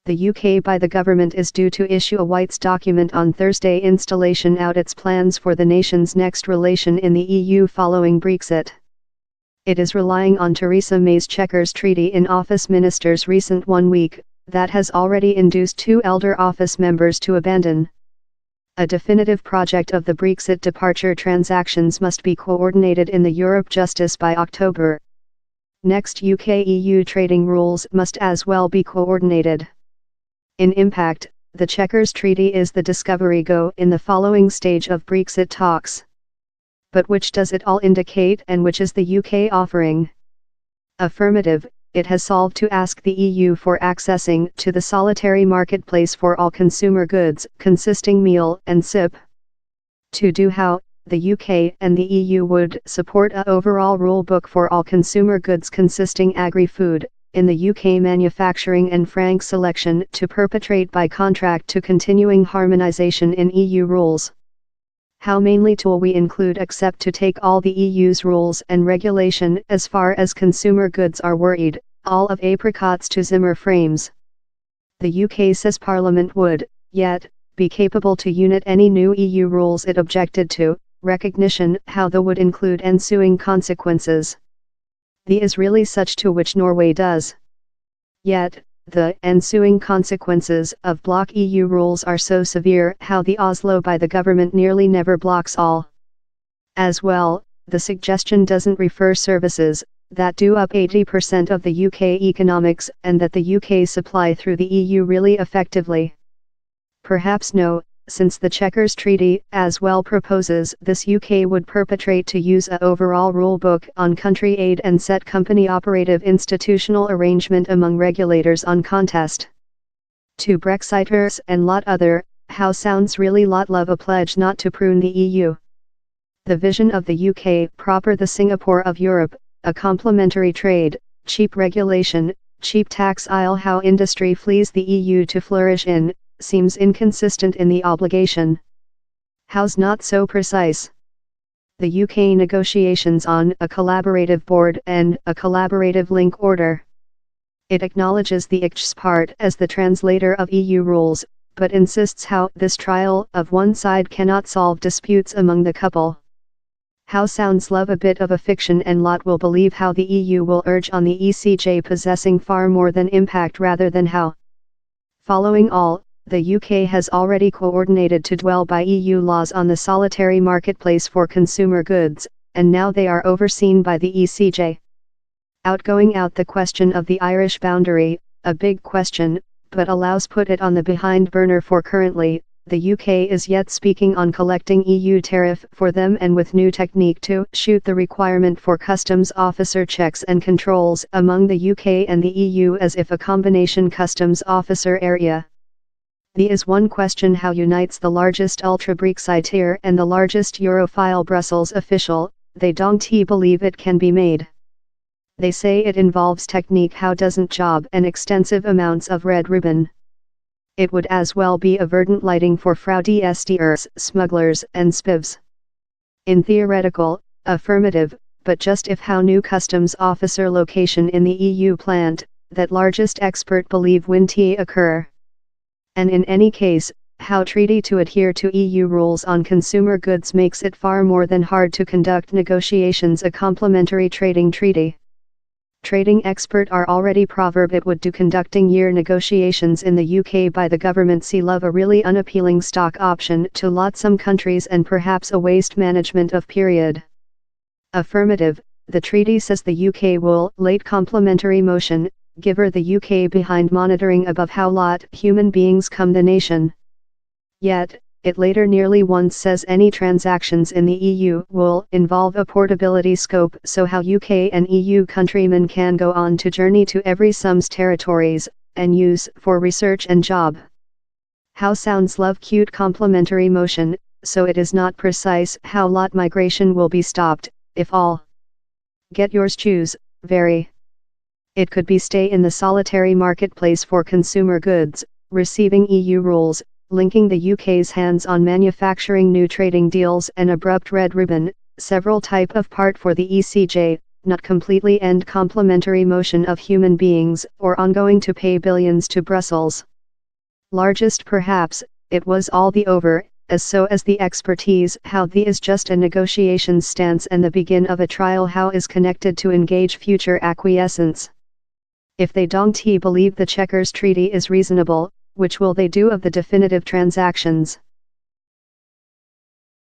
The UK by the government is due to issue a White's document on Thursday installation out its plans for the nation's next relation in the EU following Brexit. It is relying on Theresa May's Chequers Treaty in office minister's recent 1 week, that has already induced 2 elder office members to abandon. A definitive project of the Brexit departure transactions must be coordinated in the Europe Justice by October. Next UK-EU trading rules must as well be coordinated. In impact, the Chequers Treaty is the discovery go in the following stage of Brexit talks. But which does it all indicate and which is the UK offering? Affirmative, it has solved to ask the EU for accessing to the solitary marketplace for all consumer goods, consisting meal and SIP. To do how, the UK and the EU would support a overall rule book for all consumer goods consisting agri-food, in the UK manufacturing and frank selection to perpetrate by contract to continuing harmonisation in EU rules. How mainly tool we include except to take all the EU's rules and regulation as far as consumer goods are worried, all of apricots to Zimmer frames. The UK says Parliament would, yet, be capable to unit any new EU rules it objected to, recognition how the would include ensuing consequences. The is really such to which Norway does. Yet, the ensuing consequences of block EU rules are so severe how the Oslo by the government nearly never blocks all. As well, the suggestion doesn't refer services that do up 80% of the UK economics and that the UK supply through the EU really effectively. Perhaps no, since the Chequers Treaty as well proposes this UK would perpetrate to use a overall rule book on country aid and set company operative institutional arrangement among regulators on contest. To Brexiters and lot other, how sounds really lot love a pledge not to prune the EU. The vision of the UK proper the Singapore of Europe, a complementary trade, cheap regulation, cheap tax isle how industry flees the EU to flourish in, seems inconsistent in the obligation. How's not so precise? The UK negotiations on a collaborative board and a collaborative link order. It acknowledges the ICH's part as the translator of EU rules, but insists how this trial of one side cannot solve disputes among the couple. How sounds love a bit of a fiction and lot will believe how the EU will urge on the ECJ possessing far more than impact rather than how. Following all, the UK has already coordinated to dwell by EU laws on the solitary marketplace for consumer goods, and now they are overseen by the ECJ. Outgoing out the question of the Irish boundary, a big question, but allows put it on the behind burner for currently, the UK is yet speaking on collecting EU tariff for them and with new technique to shoot the requirement for customs officer checks and controls among the UK and the EU as if a combination customs officer area. The is one question how unites the largest ultra-Brexiteer and the largest Europhile Brussels official, they don't believe it can be made. They say it involves technique how doesn't job and extensive amounts of red ribbon. It would as well be a verdant lighting for fraudsters, smugglers and spivs. In theoretical, affirmative, but just if how new customs officer location in the EU plant, that largest expert believe when occur. And in any case, how treaty to adhere to EU rules on consumer goods makes it far more than hard to conduct negotiations a complementary trading treaty. Trading expert are already proverb it would do conducting year negotiations in the UK by the government see love a really unappealing stock option to lot some countries and perhaps a waste management of period. Affirmative, the treaty says the UK will late complementary motion, give her the UK behind monitoring above how lot human beings come the nation. Yet, it later nearly once says any transactions in the EU will involve a portability scope so how UK and EU countrymen can go on to journey to every some's territories, and use for research and job. How sounds love cute complementary motion, so it is not precise how lot migration will be stopped, if all. Get yours choose, vary. It could be stay in the solitary marketplace for consumer goods, receiving EU rules, linking the UK's hands on manufacturing new trading deals and abrupt red ribbon, several type of part for the ECJ, not completely end complementary motion of human beings or ongoing to pay billions to Brussels. Largest perhaps, it was all the over, as so as the expertise how the is just a negotiation stance and the begin of a trial how is connected to engage future acquiescence. If they don't believe the Chequers Treaty is reasonable, which will they do of the definitive transactions?